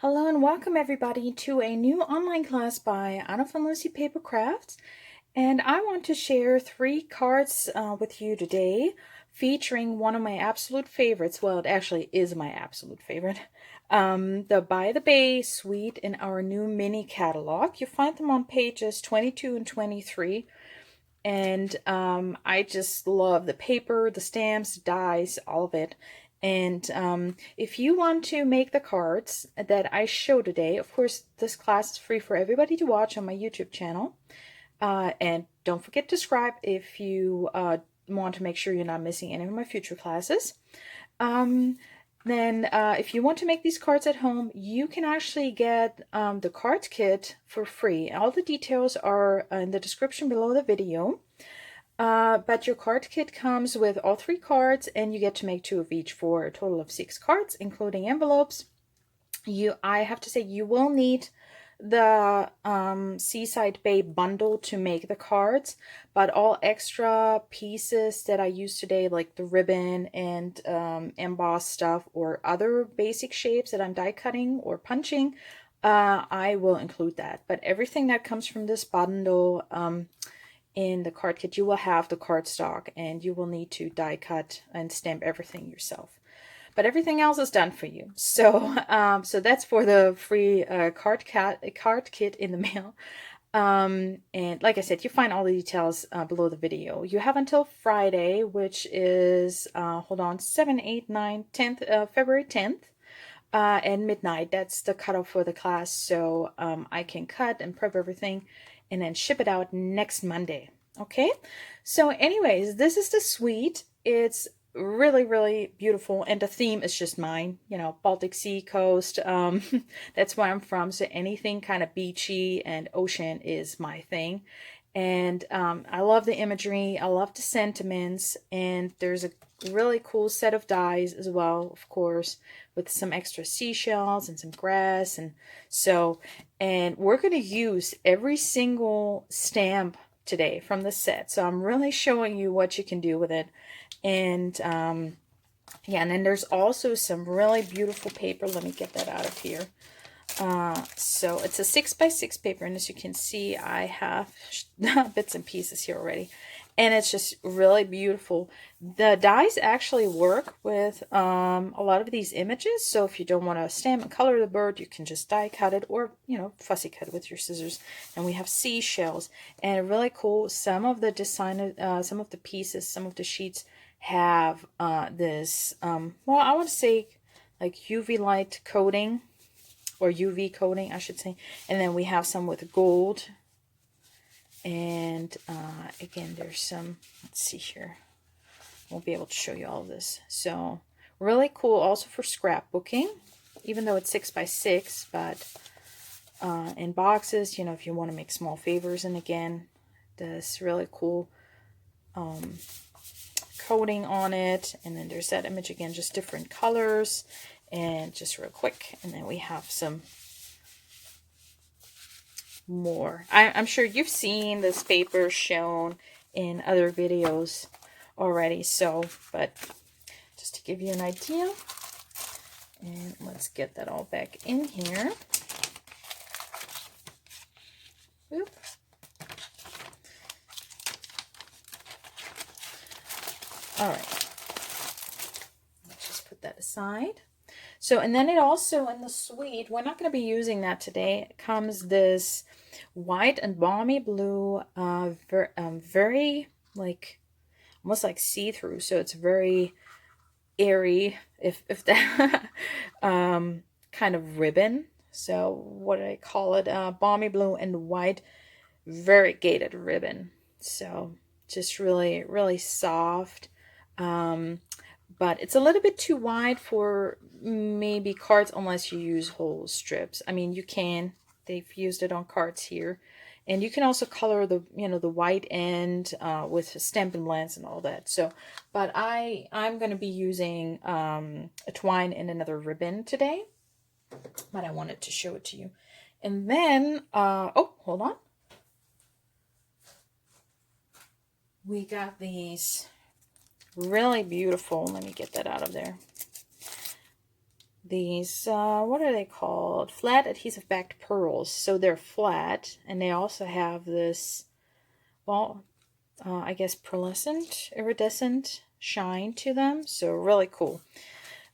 Hello and welcome everybody to a new online class by Anna von Lucy Paper Crafts. And I want to share 3 cards with you today featuring one of my absolute favorites. Well, it actually is my absolute favorite. The By the Bay suite in our new mini catalog. You find them on pages 22 and 23. And I just love the paper, the stamps, dies, all of it. And if you want to make the cards that I show today, of course, this class is free for everybody to watch on my YouTube channel. And don't forget to subscribe if you want to make sure you're not missing any of my future classes. Then if you want to make these cards at home, you can actually get the Cardkit for free. All the details are in the description below the video. But your Cardkit comes with all 3 cards, and you get to make 2 of each for a total of 6 cards, including envelopes. I have to say, you will need the Seaside Bay Bundle to make the cards, but all extra pieces that I use today, like the ribbon and embossed stuff or other basic shapes that I'm die cutting or punching, I will include that. But everything that comes from this bundle in the card kit, you will have the cardstock, and you will need to die cut and stamp everything yourself. But everything else is done for you. So so that's for the free card kit in the mail. And like I said, you find all the details below the video. You have until Friday, which is, hold on, 7, 8, 9, 10th, February 10th. And midnight. That's the cutoff for the class. So I can cut and prep everything and then ship it out next Monday. Okay, so anyways, this is the suite. It's really, really beautiful, and the theme is just mine, you know, Baltic Sea coast. That's where I'm from, so anything kind of beachy and ocean is my thing. And I love the imagery, I love the sentiments, and there's a really cool set of dies as well, of course, with some extra seashells and some grass. And so, and we're going to use every single stamp today from the set, so I'm really showing you what you can do with it. And yeah, and then there's also some really beautiful paper. Let me get that out of here. So it's a 6x6 paper, and as you can see, I have bits and pieces here already, and it's just really beautiful. The dies actually work with a lot of these images, so if you don't want to stamp and color the bird, you can just die cut it, or, you know, fussy cut it with your scissors. And we have seashells, and really cool, some of the design, some of the pieces, some of the sheets have this, well, I want to say like UV light coating, or UV coating, I should say. And then we have some with gold. And again, there's some, let's see here. Won't be able to show you all of this. So really cool also for scrapbooking, even though it's 6x6, but in boxes, you know, if you want to make small favors. And again, this really cool coating on it. And then there's that image again, just different colors. And just real quick, and then we have some more. I'm sure you've seen this paper shown in other videos already, so, but just to give you an idea. And let's get that all back in here. Oop. All right, let's just put that aside. So, and then it also, in the suite, we're not going to be using that today, it comes this white and balmy blue, very, like, almost like see-through, so it's very airy, if that, kind of ribbon. So, what do I call it? Balmy blue and white variegated ribbon. So, just really, really soft. But it's a little bit too wide for maybe cards unless you use whole strips. I mean, you can. They've used it on cards here. And you can also color the, you know, the white end with Stampin' Blends and all that. So, but I'm going to be using a twine and another ribbon today. But I wanted to show it to you. And then, oh, hold on. We got these really beautiful, let me get that out of there, these, what are they called? Flat adhesive backed pearls. So they're flat, and they also have this, well, I guess pearlescent, iridescent shine to them. So really cool.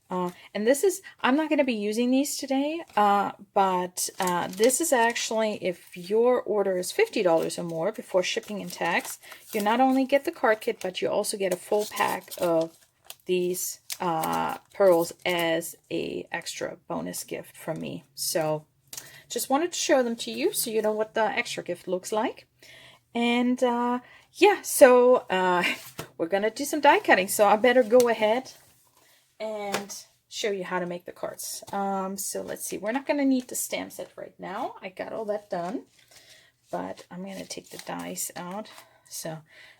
And this is, I'm not going to be using these today, but this is actually, if your order is $50 or more before shipping and tax, you not only get the card kit, but you also get a full pack of these pearls as a extra bonus gift from me. So just wanted to show them to you so you know what the extra gift looks like. And yeah, so we're going to do some die cutting. So I better go ahead and show you how to make the cards. So let's see, we're not going to need the stamp set right now. I got all that done, but I'm going to take the dies out, so,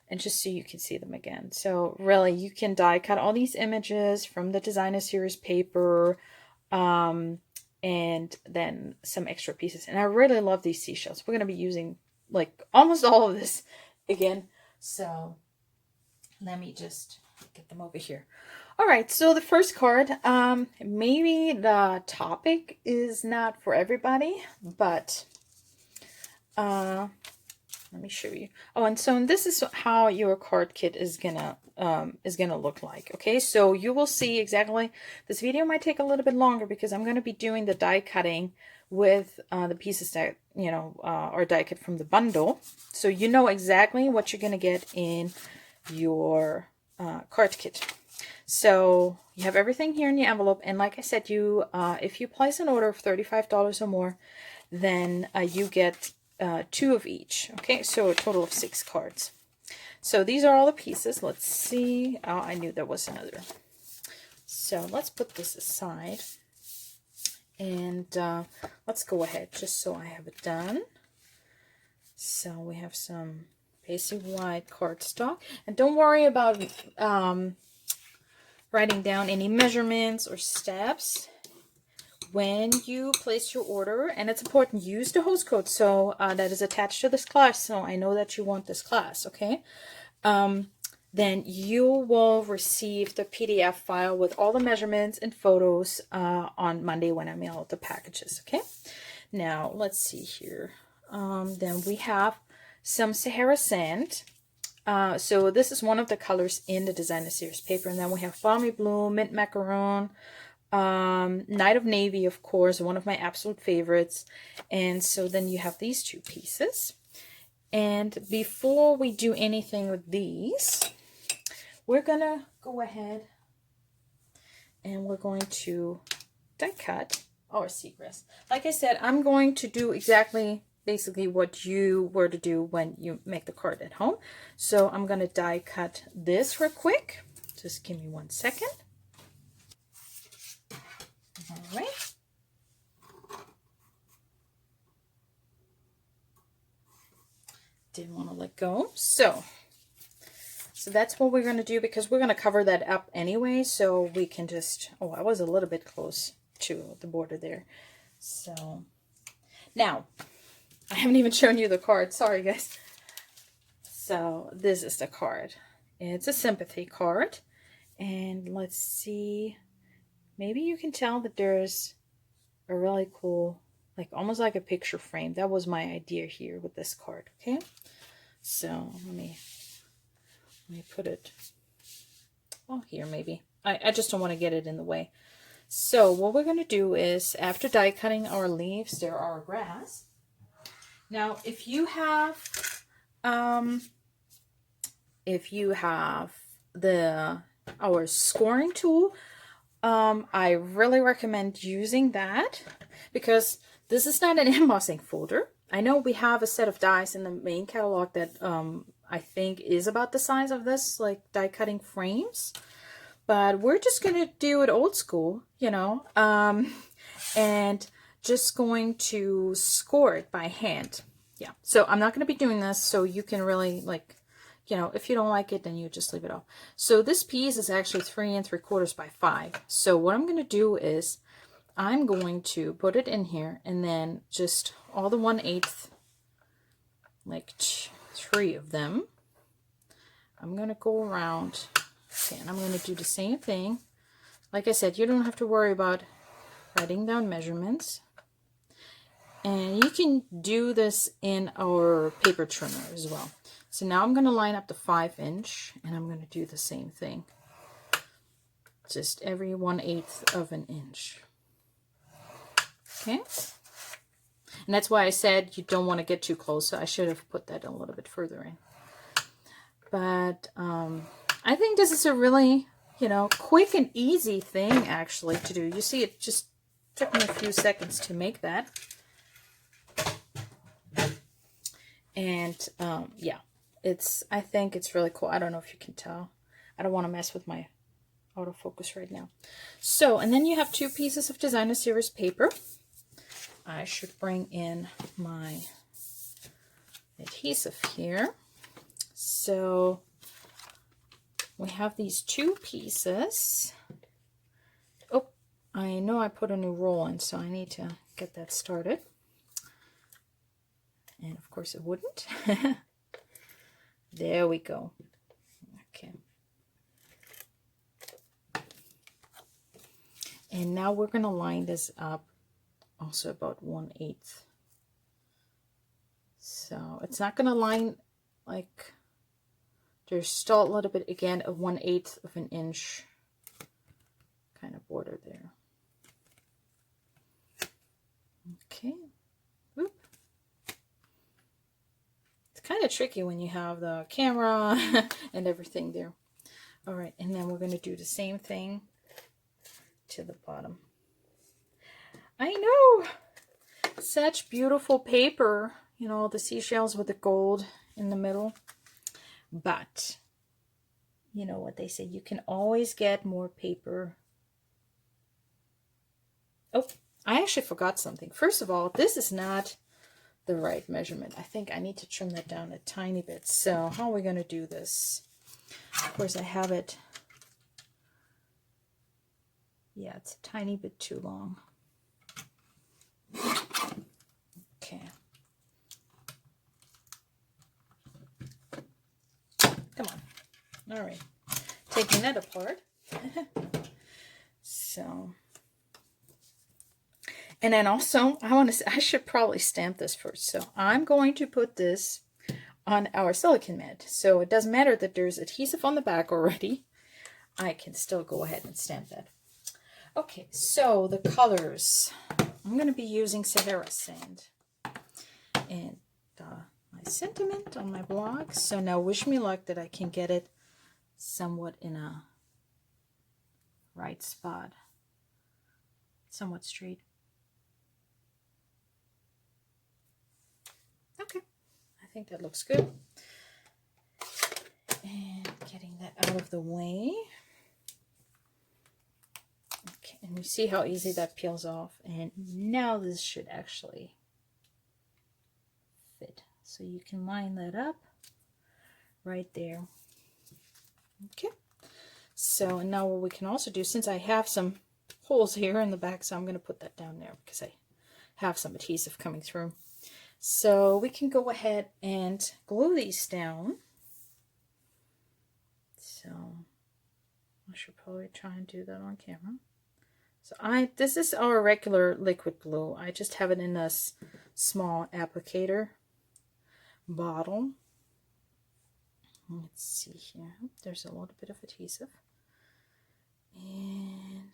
and just so you can see them again. So really, you can die cut all these images from the designer series paper, and then some extra pieces. And I really love these seashells. We're going to be using like almost all of this again, so let me just get them over here. All right, so the first card, maybe the topic is not for everybody, but let me show you. Oh, and so this is how your card kit is gonna look like. Okay, so you will see exactly. This video might take a little bit longer because I'm gonna be doing the die cutting with the pieces that are die cut from the bundle, so you know exactly what you're gonna get in your card kit. So you have everything here in the envelope, and like I said, you if you place an order of $35 or more, then you get 2 of each. Okay, so a total of 6 cards. So these are all the pieces. Let's see. Oh, I knew there was another. So let's put this aside, and let's go ahead just so I have it done. So we have some basic white cardstock, and don't worry about writing down any measurements or steps when you place your order. And it's important, use the host code so that is attached to this class, so I know that you want this class. Okay, then you will receive the PDF file with all the measurements and photos on Monday when I mail out the packages. Okay, now let's see here. Then we have some Sahara sand. So this is one of the colors in the designer series paper. And then we have Balmy Blue, Mint Macaron, Night of Navy, of course, one of my absolute favorites. And so then you have these 2 pieces. And before we do anything with these, we're going to go ahead and we're going to die cut our seagrass. Like I said, I'm going to do exactly basically what you were to do when you make the card at home. So I'm going to die cut this real quick. Just give me 1 second. All right. Didn't want to let go. So that's what we're going to do, because we're going to cover that up anyway, so we can just, oh, I was a little bit close to the border there. So now, I haven't even shown you the card. Sorry, guys. So this is the card. It's a Sympathy card. And let's see. Maybe you can tell that there's a really cool, like almost like a picture frame. That was my idea here with this card. Okay. So let me put it, well, here maybe. I just don't want to get it in the way. So what we're going to do is, after die cutting our leaves, there are grass. Now, if you have our scoring tool, I really recommend using that, because this is not an embossing folder. I know we have a set of dies in the main catalog that I think is about the size of this, like die cutting frames, but we're just gonna do it old school, and just going to score it by hand. Yeah, so I'm not going to be doing this, so you can really, like, if you don't like it, then you just leave it off. So this piece is actually 3 3/4 by 5. So what I'm going to do is I'm going to put it in here, and then just all the 1/8, like 3 of them. I'm going to go around, okay, and I'm going to do the same thing. Like I said, you don't have to worry about writing down measurements. And you can do this in our paper trimmer as well. So now I'm going to line up the 5-inch, and I'm going to do the same thing. Just every 1/8 of an inch. Okay. And that's why I said you don't want to get too close. So I should have put that a little bit further in. But I think this is a really, you know, quick and easy thing actually to do. You see, it just took me a few seconds to make that. And yeah, I think it's really cool. I don't know if you can tell. I don't want to mess with my autofocus right now. So, and then you have 2 pieces of designer series paper. I should bring in my adhesive here. So we have these 2 pieces. Oh, I know I put a new roll in, so I need to get that started. And of course it wouldn't. There we go. Okay. And now we're going to line this up also about 1/8. So it's not going to line like, there's still a little bit, again, of 1/8 of an inch kind of border there. Okay. Whoop. It's kind of tricky when you have the camera and everything there. All right, and then we're going to do the same thing to the bottom. I know, such beautiful paper, you know, the seashells with the gold in the middle. But you know what they say, you can always get more paper. Oh, I actually forgot something. First of all, this is not the right measurement. I think I need to trim that down a tiny bit. So how are we going to do this? Of course, I have it. Yeah, it's a tiny bit too long. Okay. Come on. All right. Taking that apart. So, and then also, I should probably stamp this first. So I'm going to put this on our silicone mat. So it doesn't matter that there's adhesive on the back already. I can still go ahead and stamp that. Okay, so the colors. I'm going to be using Sahara sand and my sentiment on my blog. So now wish me luck that I can get it somewhat in a right spot, somewhat straight. Okay, I think that looks good. And getting that out of the way. Okay, and you see how easy that peels off. And now this should actually fit. So you can line that up right there. Okay. So now what we can also do, since I have some holes here in the back, so I'm going to put that down there because I have some adhesive coming through. So we can go ahead and glue these down. So I should probably try and do that on camera. So this is our regular liquid glue. I just have it in this small applicator bottle. Let's see here. There's a little bit of adhesive. And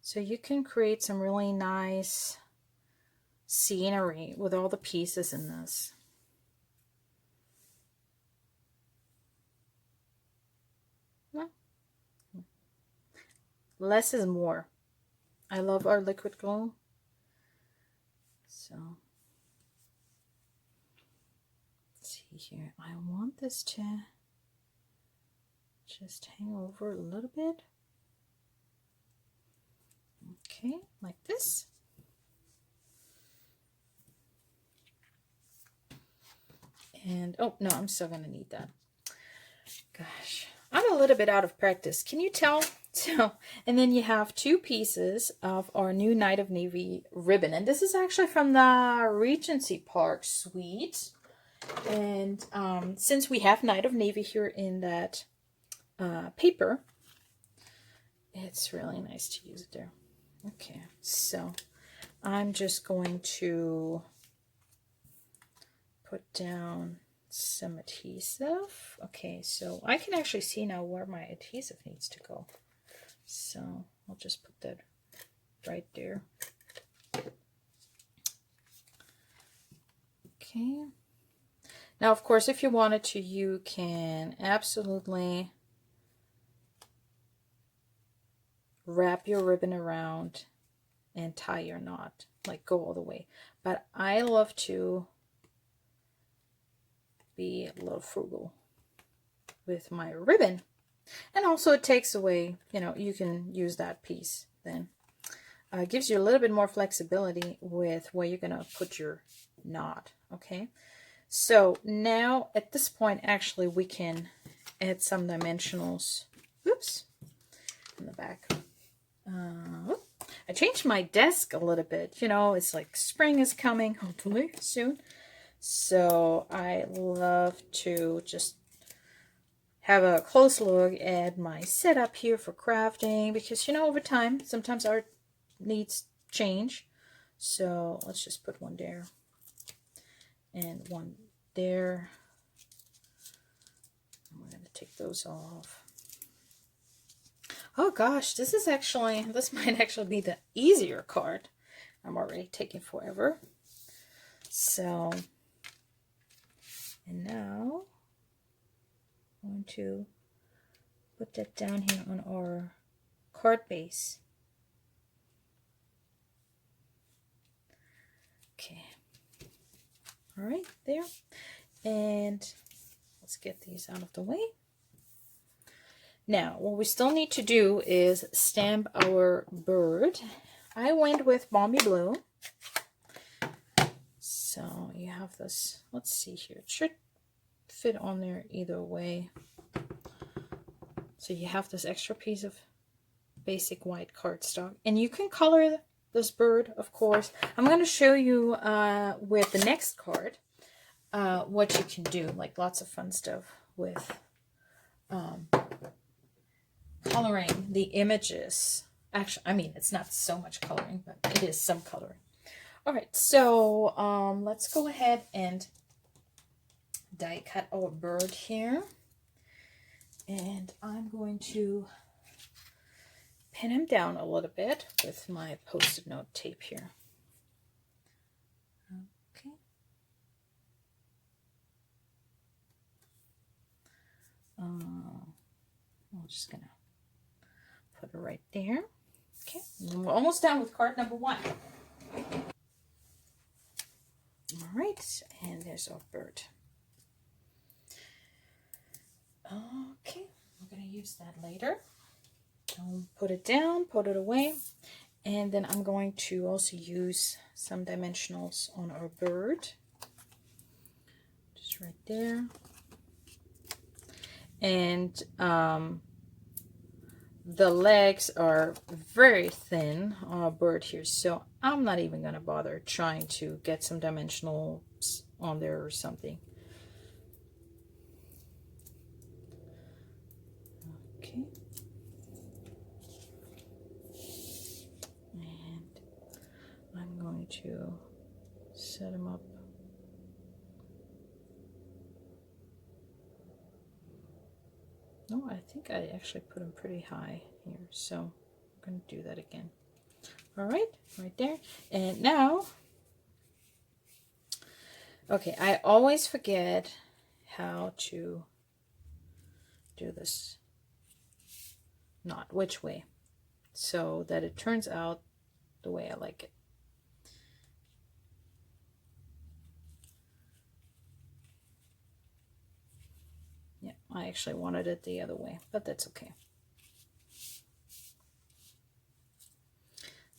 so you can create some really nice scenery with all the pieces in this. Less is more. I love our liquid glue. So let's see here. I want this to just hang over a little bit. Okay, like this. And oh no, I'm still gonna need that. Gosh, I'm a little bit out of practice. Can you tell? So, and then you have 2 pieces of our new Night of Navy ribbon. And this is actually from the Regency Park suite. And since we have Night of Navy here in that paper, it's really nice to use it there. Okay, so I'm just going to put down some adhesive. Okay, so I can actually see now where my adhesive needs to go. So I'll just put that right there. Okay. Now, of course, if you wanted to, you can absolutely wrap your ribbon around and tie your knot, like go all the way. But I love to be a little frugal with my ribbon. And also it takes away, you know, you can use that piece then. It gives you a little bit more flexibility with where you're going to put your knot, okay? So now at this point, actually, we can add some dimensionals. Oops, in the back. I changed my desk a little bit. You know, it's like spring is coming, hopefully soon. So I love to just have a close look at my setup here for crafting, because, you know, over time, sometimes art needs change. So let's just put one there and one there. I'm going to take those off. Oh gosh, this might actually be the easier card. I'm already taking forever. So, and now I'm going to put that down here on our card base. Okay. All right, there. And let's get these out of the way. Now, what we still need to do is stamp our bird. I went with Balmy Blue. So you have this, let's see here. It should fit on there either way. So you have this extra piece of basic white cardstock. And you can color this bird, of course. I'm going to show you with the next card what you can do. Like lots of fun stuff with coloring the images. Actually, I mean, it's not so much coloring, but it is some coloring. All right, so let's go ahead and die cut our bird here. And I'm going to pin him down a little bit with my Post-it note tape here. Okay. I'm just gonna put it right there. Okay, and we're almost done with card number 1. All right, and there's our bird. Okay, we're going to use that later. I'll put it down, put it away, and then I'm going to also use some dimensionals on our bird. Just right there. And the legs are very thin on a bird here, so I'm not even going to bother trying to get some dimensionals on there or something. Okay. And I'm going to set them up. No, I think I actually put them pretty high here, so I'm going to do that again. All right, right there. And now, okay, I always forget how to do this knot, which way, so that it turns out the way I like it. Yeah, I actually wanted it the other way, but that's okay.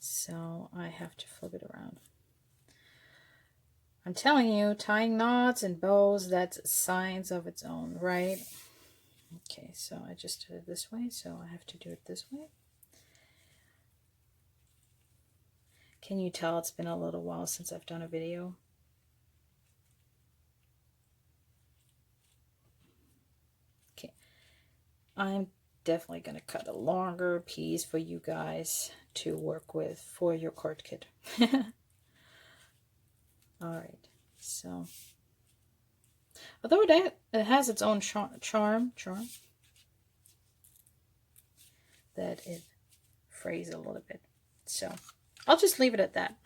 So I have to flip it around. I'm telling you, tying knots and bows, that's a science of its own, right? Okay, so I just did it this way, so I have to do it this way. Can you tell it's been a little while since I've done a video? Okay, I'm definitely going to cut a longer piece for you guys to work with for your card kit. All right, so although it has its own charm, that it frays a little bit. So I'll just leave it at that.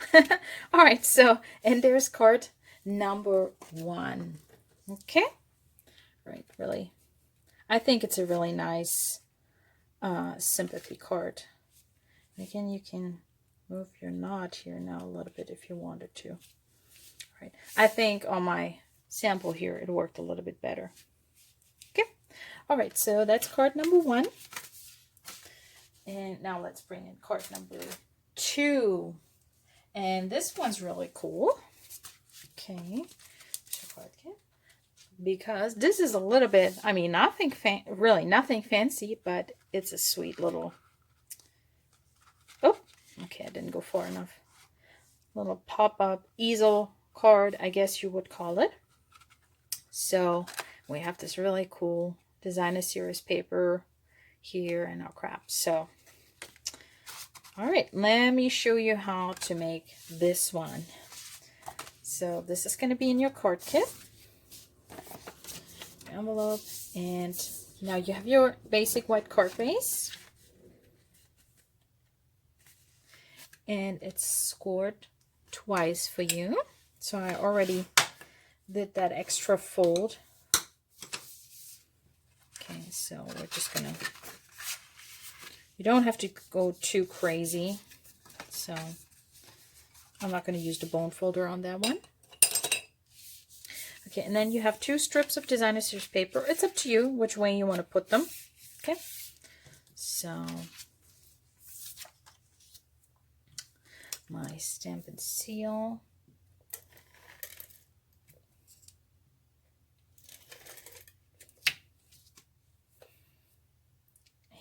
All right, so, and there's card number 1. Okay. All right, really, I think it's a really nice sympathy card. And again, you can move your knot here now a little bit if you wanted to. All right, I think on my sample here, it worked a little bit better. Okay. All right, so that's card number 1. And now let's bring in card number 2. And this one's really cool. Okay. Because this is a little bit, I mean, really nothing fancy, but it's a sweet little, oh, okay, I didn't go far enough. Little pop-up easel card, I guess you would call it. So we have this really cool designer series paper here in our craft. So, all right, let me show you how to make this one. So this is going to be in your card kit. Envelope, and now you have your basic white card base, and it's scored twice for you, so I already did that extra fold. Okay, so we're just gonna, you don't have to go too crazy, so I'm not going to use the bone folder on that one. Okay, and then you have 2 strips of designer series paper. It's up to you which way you want to put them. Okay, so my stamp and seal.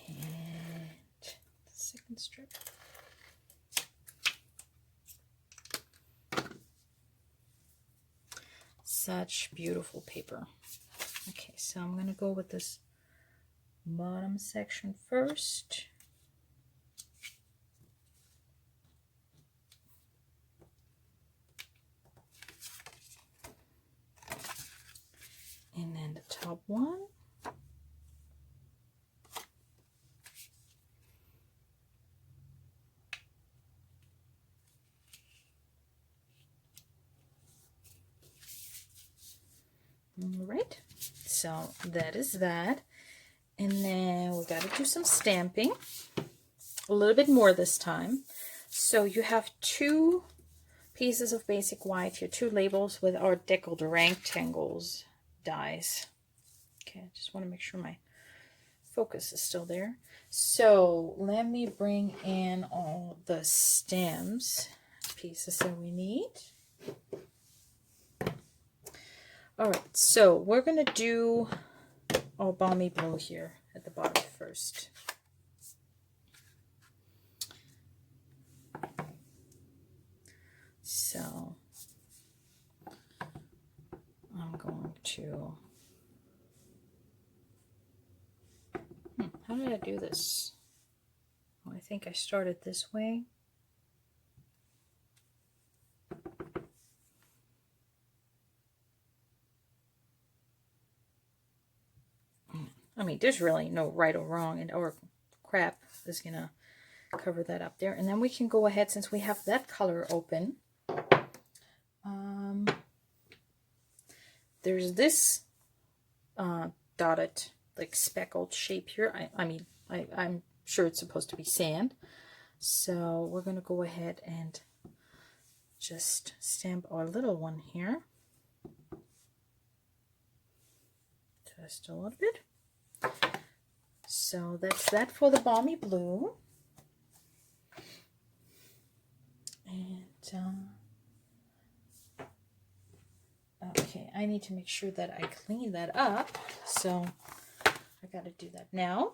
And the second strip. Such beautiful paper. Okay, so I'm going to go with this bottom section first. And then the top one. All right, so that is that. And then we got to do some stamping, a little bit more this time. So you have 2 pieces of basic white here, 2 labels with our deckled rectangles dies. Okay, I just want to make sure my focus is still there. So let me bring in all the stems pieces that we need. All right, so we're going to do our balmy blue here at the bottom first. So I'm going to, how did I do this? Well, I think I started this way. I mean, there's really no right or wrong, and our crap is going to cover that up there. And then we can go ahead, since we have that color open. There's this dotted, like speckled shape here. I'm sure it's supposed to be sand. So we're going to go ahead and just stamp our little one here. Just a little bit. So that's that for the balmy blue. And okay, I need to make sure that I clean that up, so I got to do that now.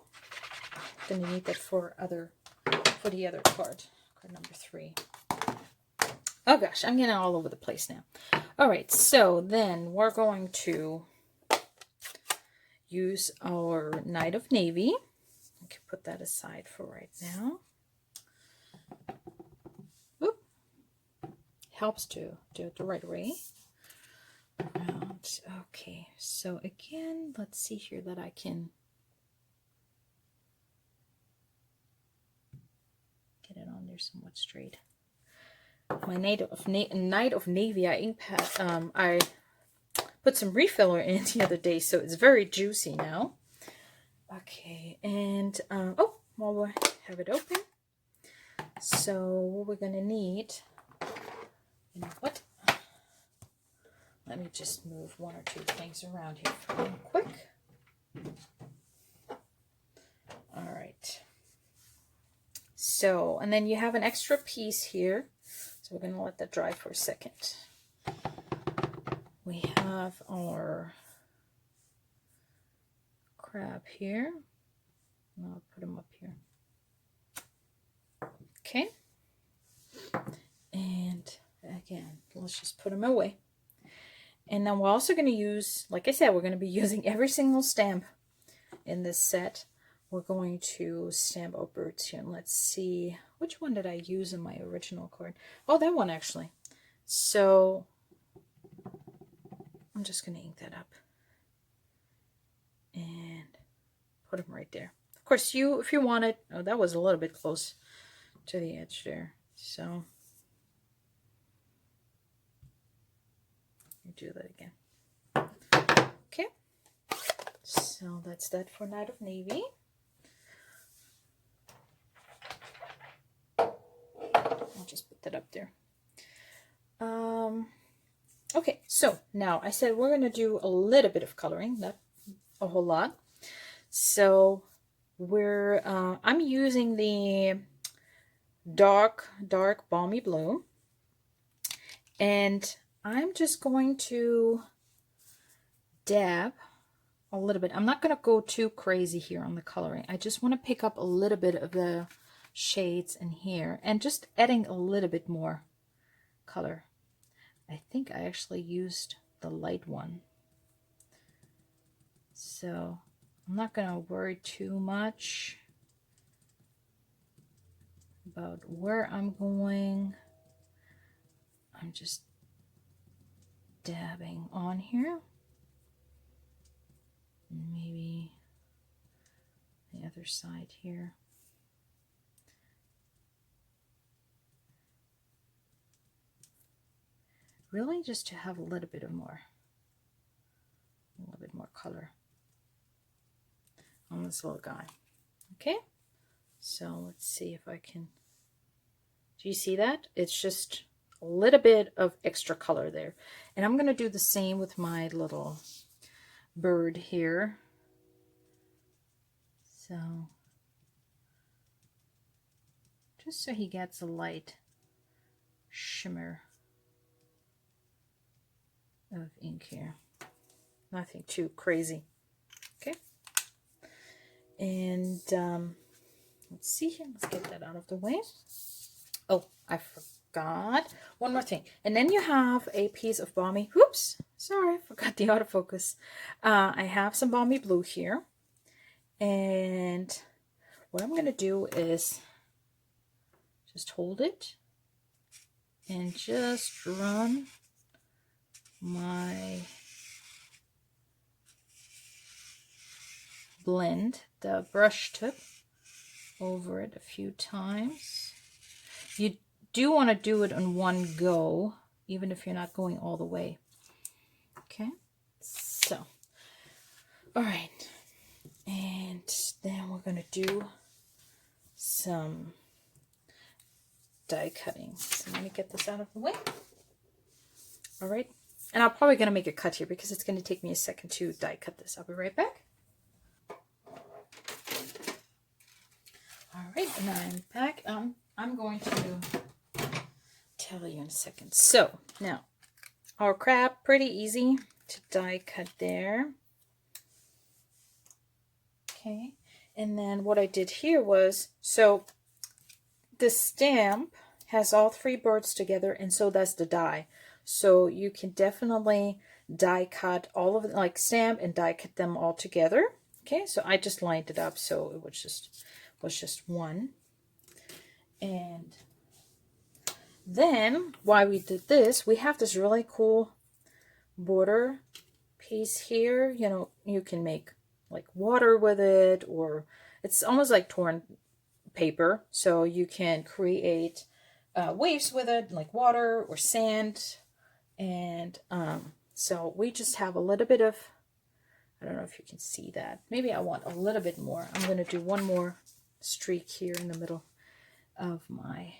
I'm gonna need that for the other card number 3. Oh gosh, I'm getting all over the place now. All right, so then we're going to use our Night of Navy. can put that aside for right now. Oop. Helps to do it the right way. Around. Okay, so again, let's see here that I can get it on there somewhat straight. My Night of Navy ink pad, I put some refiller in the other day, so it's very juicy now. Okay, and oh, while we have it open, so what we're gonna need, you know what? Let me just move one or two things around here for real quick. All right. So, and then you have an extra piece here. So we're gonna let that dry for a second. We have our crab here. I'll put him up here. Okay. And again, let's just put them away. And then we're also going to use, like I said, we're going to be using every single stamp in this set. We're going to stamp our birds here. And let's see, which one did I use in my original card? Oh, that one actually. So I'm just going to ink that up and put them right there. Of course, if you want it, oh, that was a little bit close to the edge there. So do that again. Okay, so that's that for Night of Navy. I'll just put that up there. Okay, so now I said we're going to do a little bit of coloring, not a whole lot. So I'm using the dark balmy blue, and I'm just going to dab a little bit. I'm not going to go too crazy here on the coloring. I just want to pick up a little bit of the shades in here and just adding a little bit more color. I think I actually used the light one. So I'm not going to worry too much about where I'm going. I'm just dabbing on here. Maybe the other side here. Really just to have a little bit more color on this little guy. Okay, so let's see if I can, do you see that? It's just a little bit of extra color there. And I'm going to do the same with my little bird here. So just so he gets a light shimmer of ink here. Nothing too crazy. Okay. And let's see here. Let's get that out of the way. Oh, I forgot one more thing. And then you have a piece of balmy. Whoops, sorry, I forgot the autofocus. I have some balmy blue here, and what I'm gonna do is just hold it and just run my blend, the brush tip, over it a few times. You do want to do it in one go, even if you're not going all the way. Okay, so all right, and then we're going to do some die cutting. So let me get this out of the way. All right, and I'm probably going to make a cut here because it's going to take me a second to die cut this. I'll be right back. All right, and I'm back. I'm going to tell you in a second. So now our crab, pretty easy to die cut there. Okay, and then what I did here was, so the stamp has all three birds together, and so does the die. So you can definitely die cut all of it, like stamp and die cut them all together. Okay, so I just lined it up so it was just one. And then while we did this, we have this really cool border piece here. You know, you can make like water with it, or it's almost like torn paper, so you can create waves with it, like water or sand. And so we just have a little bit of, I don't know if you can see that. Maybe I want a little bit more. I'm going to do one more streak here in the middle of my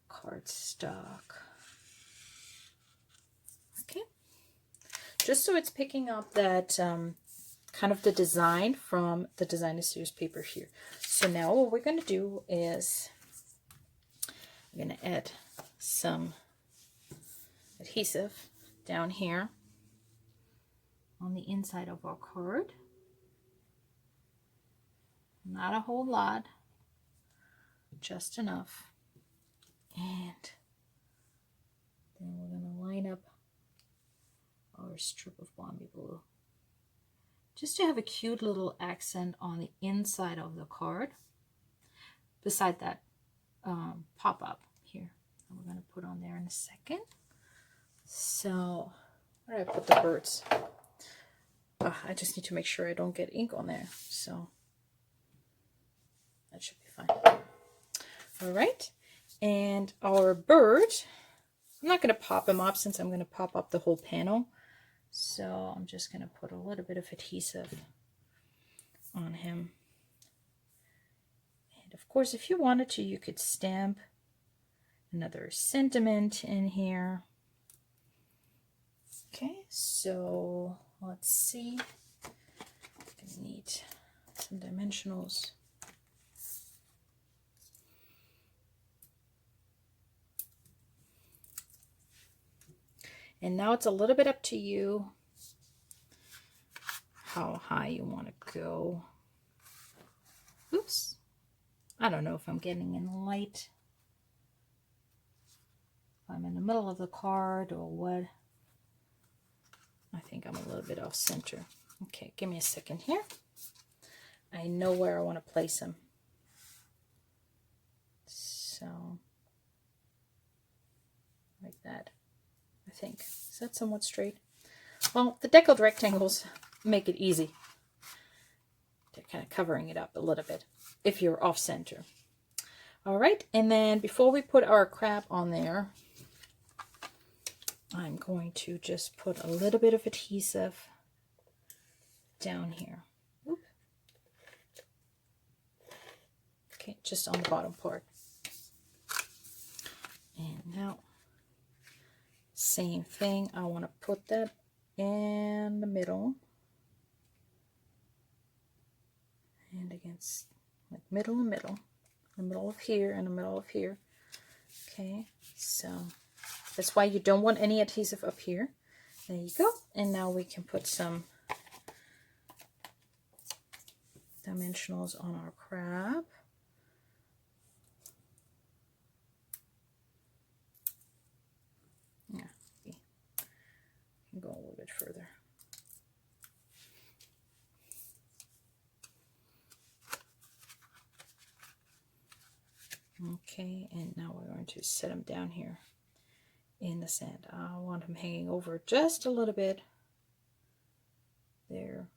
cardstock. Okay. Just so it's picking up that kind of the design from the Designer Series paper here. So now what we're going to do is I'm going to add some adhesive down here on the inside of our card. Not a whole lot, just enough. And then we're going to line up our strip of Balmy blue, just to have a cute little accent on the inside of the card, beside that pop-up here that we're going to put on there in a second. So where did I put the birds? I just need to make sure I don't get ink on there, so that should be fine. All right, and our bird, I'm not going to pop him up since I'm going to pop up the whole panel. So I'm just going to put a little bit of adhesive on him. And of course, if you wanted to, you could stamp another sentiment in here. Okay, so let's see. I need some dimensionals. And now it's a little bit up to you how high you want to go. Oops. I don't know if I'm getting in light. If I'm in the middle of the card or what. I think I'm a little bit off center. Okay, give me a second here. I know where I want to place him. So, like that. I think. Is that somewhat straight? Well, the deckled rectangles make it easy. They're kind of covering it up a little bit if you're off center. All right, and then before we put our crab on there, I'm going to just put a little bit of adhesive down here. Oop. Okay, just on the bottom part. And now, same thing, I want to put that in the middle. And against, like middle and middle. The middle of here and the middle of here. Okay, so that's why you don't want any adhesive up here. There you go. And now we can put some dimensionals on our crab. Yeah, we can go a little bit further. Okay, and now we're going to set him down here in the sand. I want him hanging over just a little bit there.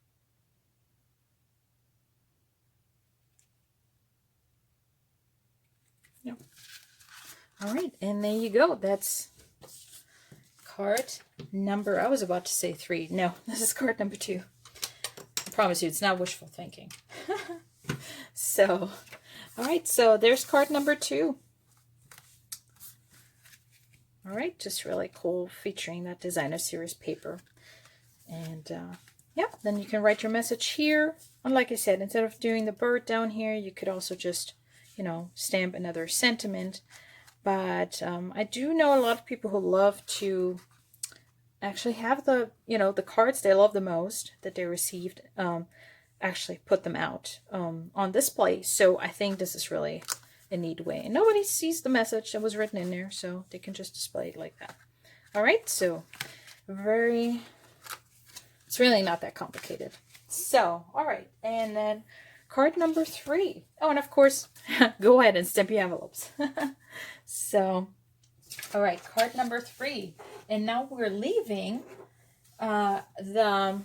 Yep. All right, and there you go. That's card number, I was about to say 3. No, this is card number 2. I promise you, it's not wishful thinking. So, all right, so there's card number 2. All right, just really cool, featuring that Designer Series paper. And yeah, then you can write your message here. And like I said, instead of doing the bird down here, you could also just, you know, stamp another sentiment. But I do know a lot of people who love to actually have the, you know, the cards they love the most that they received, actually put them out on display. So I think this is really a neat way. And nobody sees the message that was written in there, so they can just display it like that. All right, so it's really not that complicated. So, all right. And then card number 3. Oh, and of course, go ahead and stamp your envelopes. So, all right, card number 3. And now we're leaving the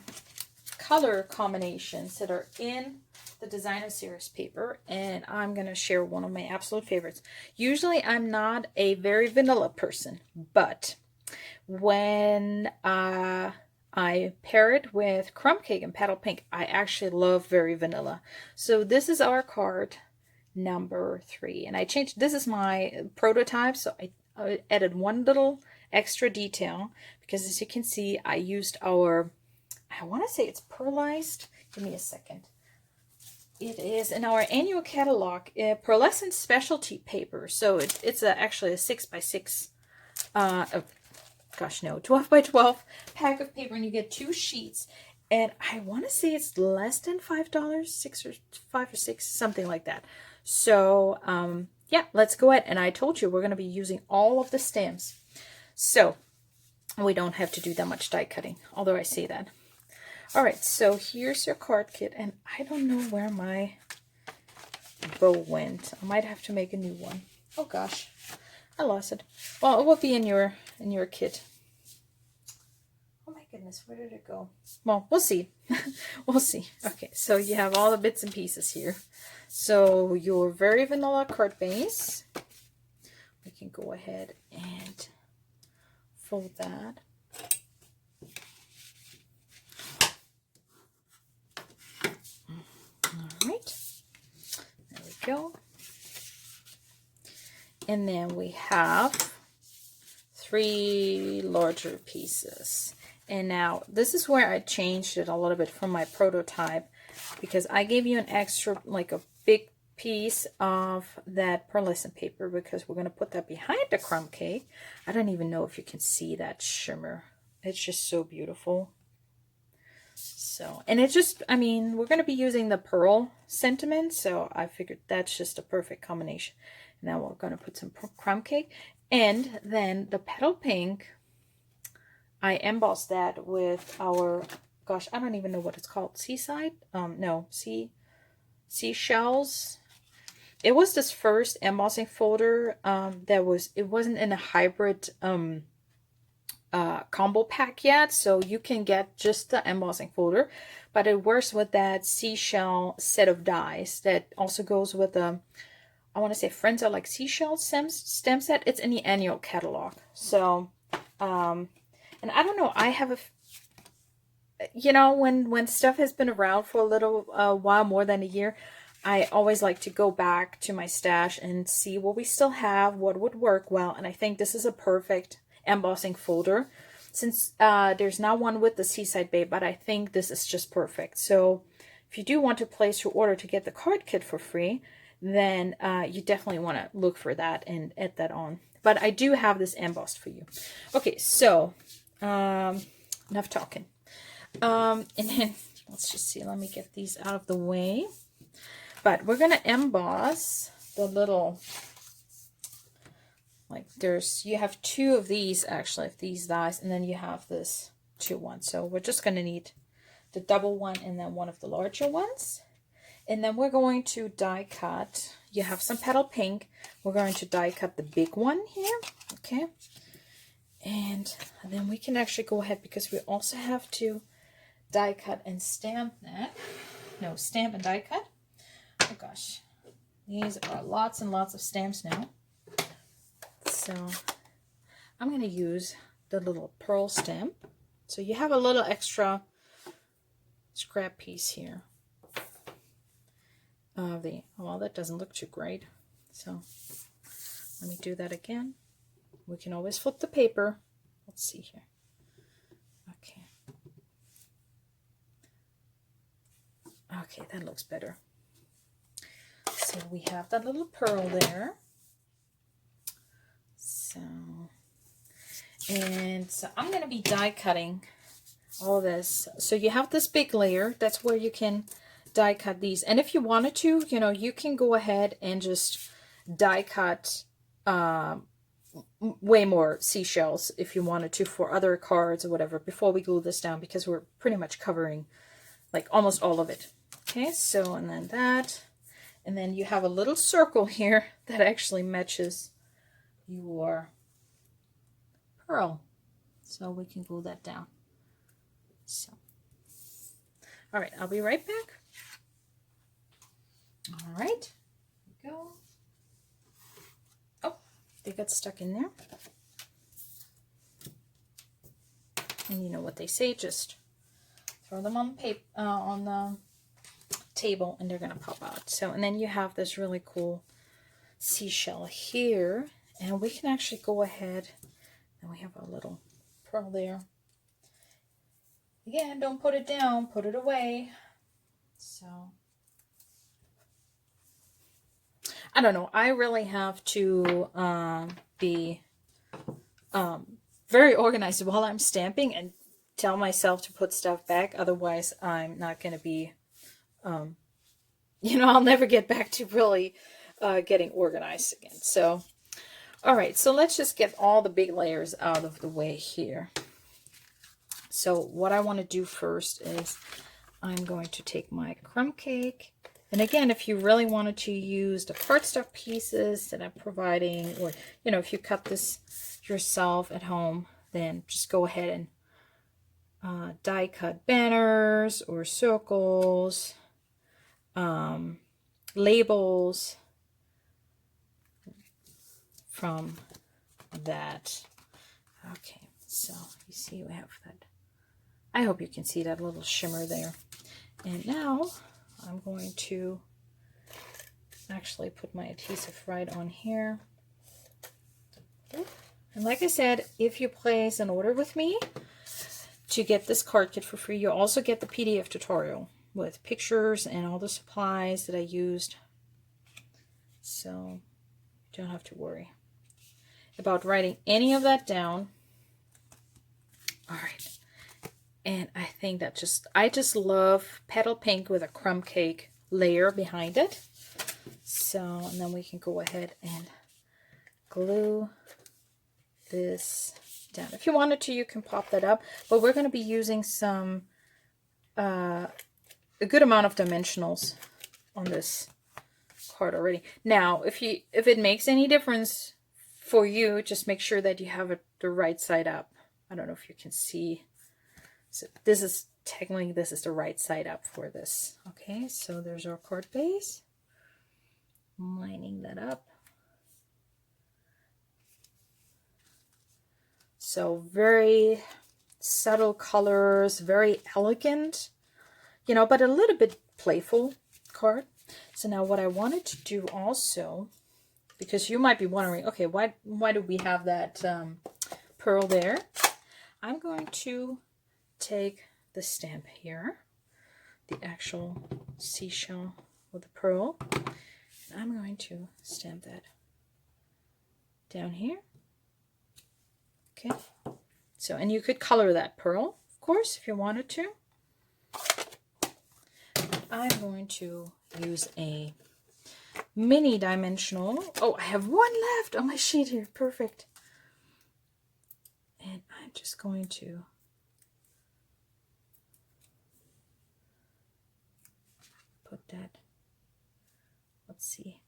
color combinations that are in the designer series paper, and I'm going to share one of my absolute favorites. Usually I'm not a very vanilla person, but when I pair it with Crumb Cake and Petal Pink, I actually love very vanilla. So this is our card number 3, and I changed, this is my prototype, so I added one little extra detail because, as you can see, I used our, I want to say it's pearlized. Give me a second. It is in our annual catalog, pearlescent specialty paper. So it's actually a 6x6, gosh no, 12x12 pack of paper, and you get 2 sheets. And I want to say it's less than $5, 6 or 5 or 6, something like that. So yeah, let's go ahead. And I told you we're going to be using all of the stamps, so we don't have to do that much die cutting, although I say that. All right, so here's your card kit, and I don't know where my bow went. I might have to make a new one. Oh gosh, I lost it. Well, it will be in your kit. Oh my goodness, where did it go? Well, we'll see. We'll see. Okay, so you have all the bits and pieces here. So your very vanilla card base. We can go ahead and fold that. Alright, there we go. And then we have 3 larger pieces. And now this is where I changed it a little bit from my prototype, because I gave you an extra, like a big piece of that pearlescent paper, because we're going to put that behind the crumb cake. I don't even know if you can see that shimmer. It's just so beautiful. So, and it's just, I mean, we're going to be using the pearl sentiment, so I figured that's just a perfect combination. Now we're going to put some crumb cake, and then the petal pink, I embossed that with our, gosh, I don't even know what it's called, Seaside? No, Seashells. It was this first embossing folder it wasn't in a hybrid combo pack yet, so you can get just the embossing folder, but it works with that seashell set of dies that also goes with the, I want to say Friends Are Like Seashells stem set. It's in the annual catalog. So and I don't know, I have you know, when stuff has been around for a little while, more than a year, I always like to go back to my stash and see what we still have, what would work well, and I think this is a perfect embossing folder, since there's now one with the Seaside Bay, but I think this is just perfect. So if you do want to place your order to get the card kit for free, then you definitely want to look for that and add that on. But I do have this embossed for you. Okay, so enough talking. And then let's just see, let me get these out of the way. But we're going to emboss the little, like you have 2 of these actually, of these dies, and then you have this 2 ones. So we're just going to need the double one and then one of the larger ones. And then we're going to die cut. You have some petal pink. We're going to die cut the big one here. Okay. And then we can actually go ahead, because we also have to die cut and stamp that. No, stamp and die cut. Oh gosh, these are lots and lots of stamps now. So I'm going to use the little pearl stamp. So you have a little extra scrap piece here. Well, that doesn't look too great. So let me do that again. We can always flip the paper. Let's see here. Okay. Okay, that looks better. So we have that little pearl there. So I'm going to be die cutting all this. So you have this big layer. That's where you can die cut these. And if you wanted to, you know, you can go ahead and just die cut way more seashells if you wanted to for other cards or whatever before we glue this down, because we're pretty much covering like almost all of it. Okay, so, and then that, and then you have a little circle here that actually matches your pearl. So we can glue that down. So, all right, I'll be right back. All right, here we go. Oh, they got stuck in there. And you know what they say, just throw them on the paper, on the table, and they're gonna pop out. So, and then you have this really cool seashell here, and we can actually go ahead, and we have a little pearl there. Again, don't put it down, put it away. So, I don't know, I really have to be very organized while I'm stamping and tell myself to put stuff back. Otherwise, I'm not going to be, you know, I'll never get back to really getting organized again. So, all right, so let's just get all the big layers out of the way here. So what I want to do first is I'm going to take my crumb cake. And again, if you really wanted to use the cardstock pieces that I'm providing, or, you know, if you cut this yourself at home, then just go ahead and die cut banners or circles, labels from that. Okay, so you see we have that. I hope you can see that little shimmer there. And now I'm going to actually put my adhesive right on here. And like I said, if you place an order with me to get this card kit for free, you also get the PDF tutorial with pictures and all the supplies that I used. So you don't have to worry about writing any of that down. All right. And I think that I just love petal pink with a crumb cake layer behind it. So, and then we can go ahead and glue this down. If you wanted to, you can pop that up, but we're going to be using some, a good amount of dimensionals on this card already. Now, if it makes any difference for you, just make sure that you have it the right side up. I don't know if you can see. So this is technically, this is the right side up for this. Okay, so there's our card base. I'm lining that up. So very subtle colors, very elegant, you know, but a little bit playful card. So now what I wanted to do also, because you might be wondering, okay, why do we have that pearl there? I'm going to take the stamp here, the actual seashell with the pearl, and I'm going to stamp that down here. Okay, so, and you could color that pearl, of course, if you wanted to. I'm going to use a mini dimensional. Oh, I have one left on my sheet here. Perfect. And I'm just going to put that, let's see,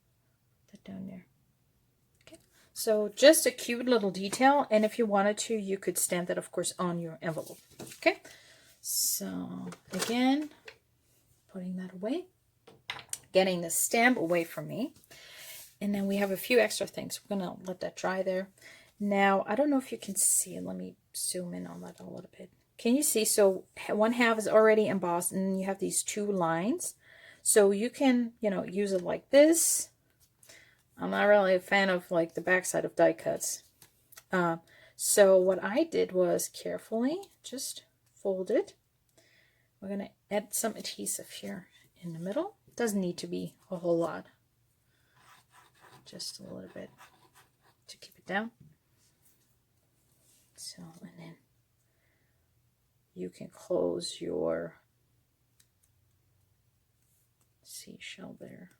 put that down there. Okay, so just a cute little detail, and if you wanted to, you could stamp that, of course, on your envelope. Okay, so again, putting that away, getting the stamp away from me, and then we have a few extra things. We're gonna let that dry there. Now, I don't know if you can see, let me zoom in on that a little bit. Can you see? So one half is already embossed, and then you have these two lines. So you can, you know, use it like this. I'm not really a fan of like the backside of die cuts. So what I did was carefully just fold it. We're going to add some adhesive here in the middle. Doesn't need to be a whole lot. Just a little bit to keep it down. So, and then you can close your seashell there.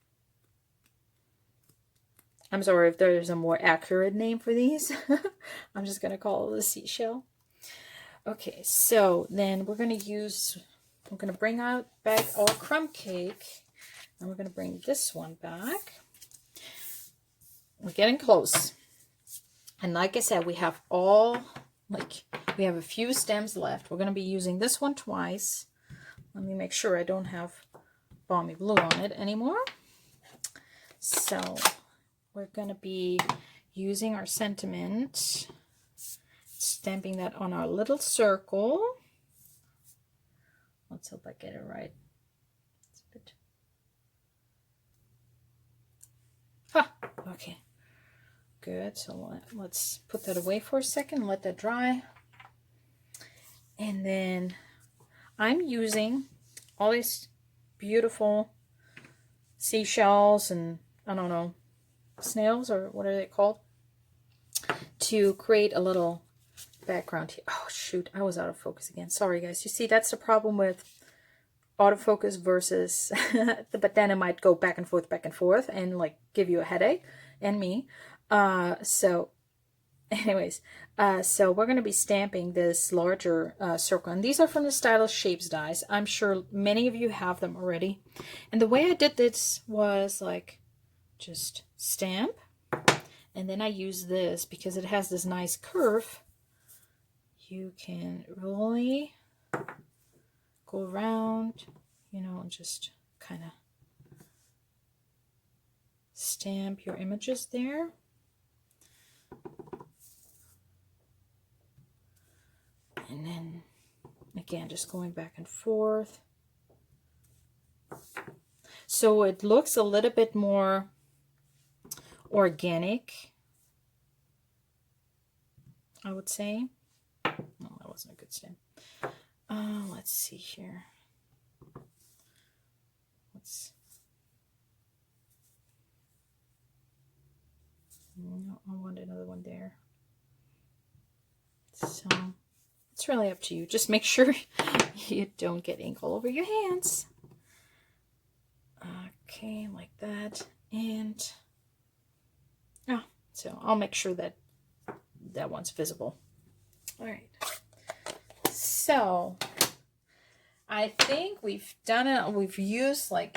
I'm sorry if there's a more accurate name for these. I'm just going to call it a seashell. Okay, so then we're going to use we're going to bring out back our crumb cake, and we're going to bring this one back. We're getting close. And like I said, we have we have a few stems left. We're going to be using this one twice. Let me make sure I don't have Balmy Blue on it anymore. So we're going to be using our sentiment, stamping that on our little circle. Let's hope I get it right. It's a bit... Okay. Good. So let's put that away for a second, let that dry. And then I'm using all these beautiful seashells and, I don't know, snails, or what are they called, to create a little background here. Oh shoot, I was out of focus again. Sorry guys. You see, that's the problem with autofocus versus but then it might go back and forth and like give you a headache, and me. So anyways, so we're going to be stamping this larger circle, and these are from the Stylish Shapes dies. I'm sure many of you have them already. And the way I did this was like just stamp, and then I use this because it has this nice curve. You can really go around, you know, and just kind of stamp your images there. And then again, just going back and forth. So it looks a little bit more organic, I would say. No, that wasn't a good stamp. Let's see here. No, I want another one there. So it's really up to you. Just make sure you don't get ink all over your hands. Okay, like that. And so I'll make sure that that one's visible. All right. So I think we've done it. We've used like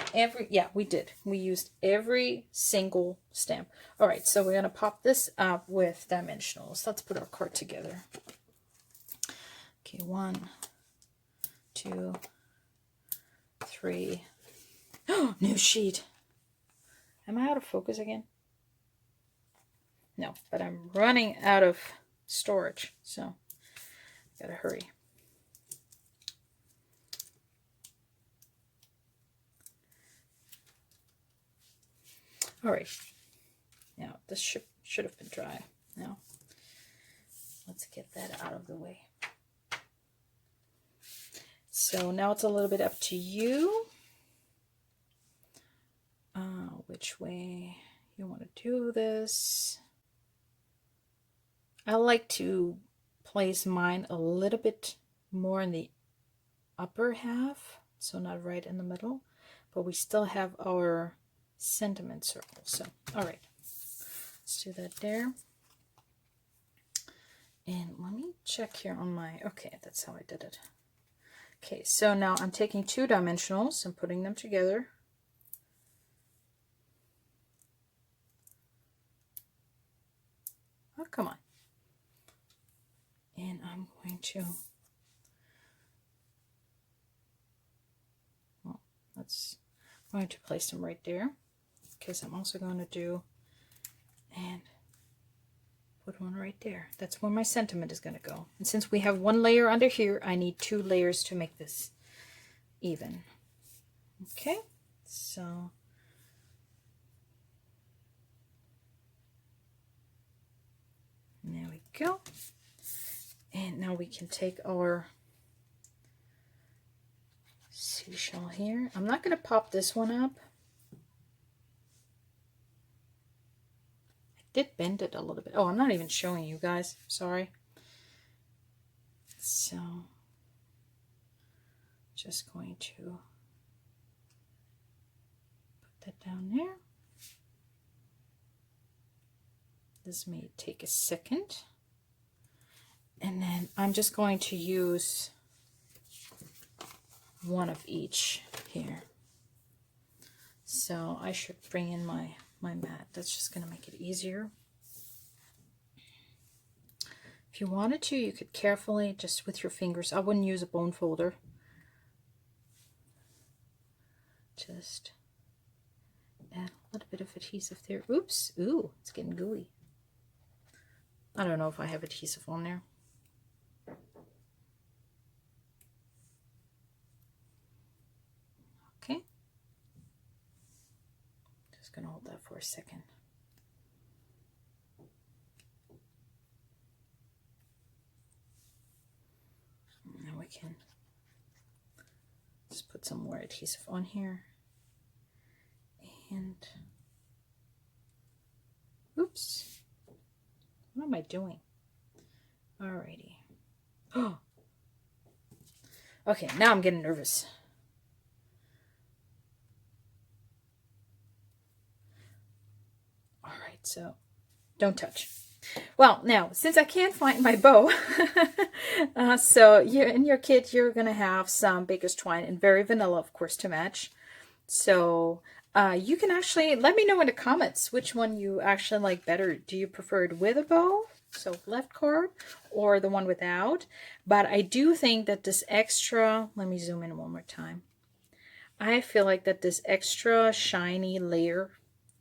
we used every single stamp. All right, so we're going to pop this up with dimensionals. Let's put our card together. Okay, 1, 2, 3. Oh, new sheet. Am I out of focus again? No, but I'm running out of storage, so gotta hurry. All right, now this should have been dry. Now let's get that out of the way. So now it's a little bit up to you which way you want to do this. I like to place mine a little bit more in the upper half, so not right in the middle, but we still have our sentiment circle. So all right, let's do that there. And let me check here on my, okay, that's how I did it. Okay, so now I'm taking 2 dimensionals and putting them together. Oh, come on. And I'm going to, well, I'm going to place them right there, because I'm also going to do, and put one right there. That's where my sentiment is going to go. And since we have 1 layer under here, I need 2 layers to make this even. Okay, so there we go. And now we can take our seashell here. I'm not going to pop this one up. I did bend it a little bit. Oh, I'm not even showing you guys. Sorry. So, just going to put that down there. This may take a second. And then I'm just going to use one of each here. So I should bring in my mat. That's just going to make it easier. If you wanted to, you could carefully, just with your fingers, I wouldn't use a bone folder. Just add a little bit of adhesive there. Oops, ooh, it's getting gooey. I don't know if I have adhesive on there. Okay. Just gonna hold that for a second. And then we can just put some more adhesive on here. And oops, what am I doing? Alrighty. Oh, okay, now I'm getting nervous. All right, so don't touch. Well, now, since I can't find my bow, so in your kit, you're going to have some baker's twine and very vanilla, of course, to match. So you can actually let me know in the comments which one you actually like better. Do you prefer it with a bow, so left card, or the one without? But I do think that this extra, let me zoom in one more time. I feel like that this extra shiny layer,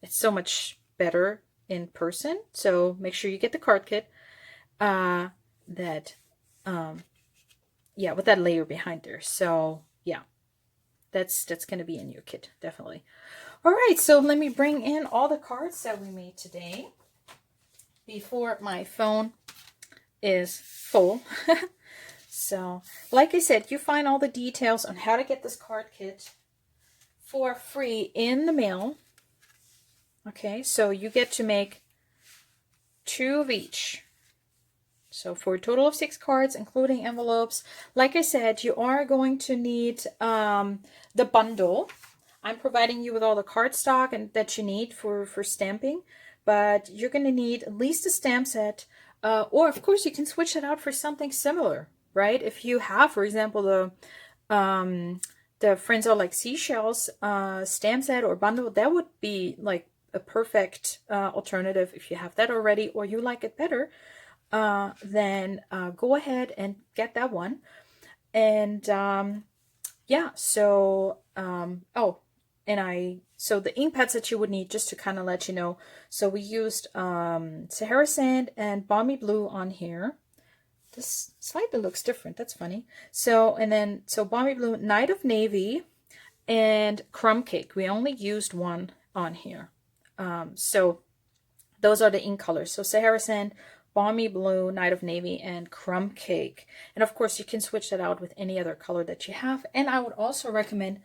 it's so much better in person. So make sure you get the card kit yeah, with that layer behind there. So yeah, that's going to be in your kit, definitely. All right, so let me bring in all the cards that we made today before my phone is full. So like I said, you find all the details on how to get this card kit for free in the mail. Okay, so you get to make 2 of each. So for a total of 6 cards, including envelopes. Like I said, you are going to need the bundle. I'm providing you with all the cardstock and that you need for stamping. But you're going to need at least a stamp set. Or, of course, you can switch it out for something similar, right? If you have, for example, the Friends Are Like Seashells stamp set or bundle, that would be like a perfect alternative. If you have that already or you like it better, then go ahead and get that one. And yeah, so so the ink pads that you would need, just to kind of let you know, so we used Sahara Sand and Balmy Blue on here. This slightly looks different, that's funny. So Balmy Blue, Night of Navy, and Crumb Cake. We only used one on here. So those are the ink colors. So Sahara Sand, Balmy Blue, Night of Navy, and Crumb Cake. And of course, you can switch that out with any other color that you have. And I would also recommend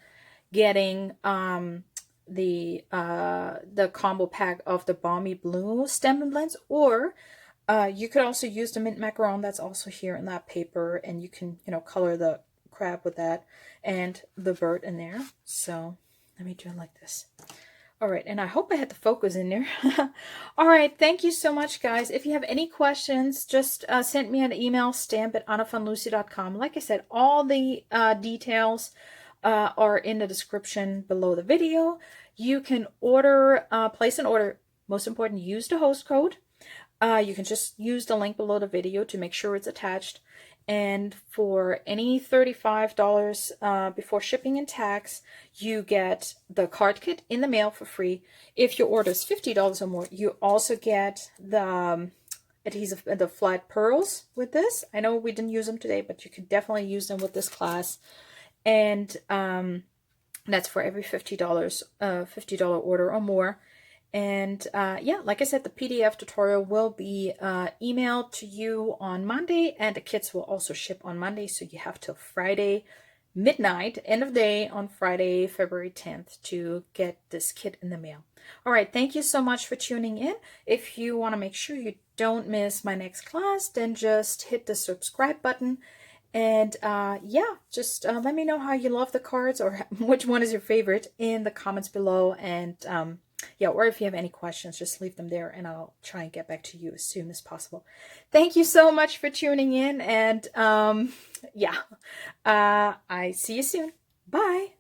getting the combo pack of the Balmy Blue Stampin' Blends, or you could also use the Mint Macaron that's also here in that paper, and you can, color the crab with that and the bird in there. So let me do it like this. All right, and I hope I had the focus in there. All right, thank you so much, guys. If you have any questions, just send me an email, stamp@annavanlucy.com. Like I said, all the details are in the description below the video. You can order, place an order. Most important, use the host code. You can just use the link below the video to make sure it's attached. And for any $35 before shipping and tax, you get the card kit in the mail for free. If your order is $50 or more, you also get the adhesive, the flat pearls with this. I know we didn't use them today, but you can definitely use them with this class. And that's for every $50 order or more. And yeah, like I said, the PDF tutorial will be emailed to you on Monday, and the kits will also ship on Monday. So you have till Friday midnight, end of day on Friday, February 10th to get this kit in the mail. All right, thank you so much for tuning in. If you want to make sure you don't miss my next class, then just hit the subscribe button. And yeah, just let me know how you love the cards, or which one is your favorite, in the comments below. And yeah, or if you have any questions, just leave them there and I'll try and get back to you as soon as possible. Thank you so much for tuning in, and yeah, I see you soon. Bye!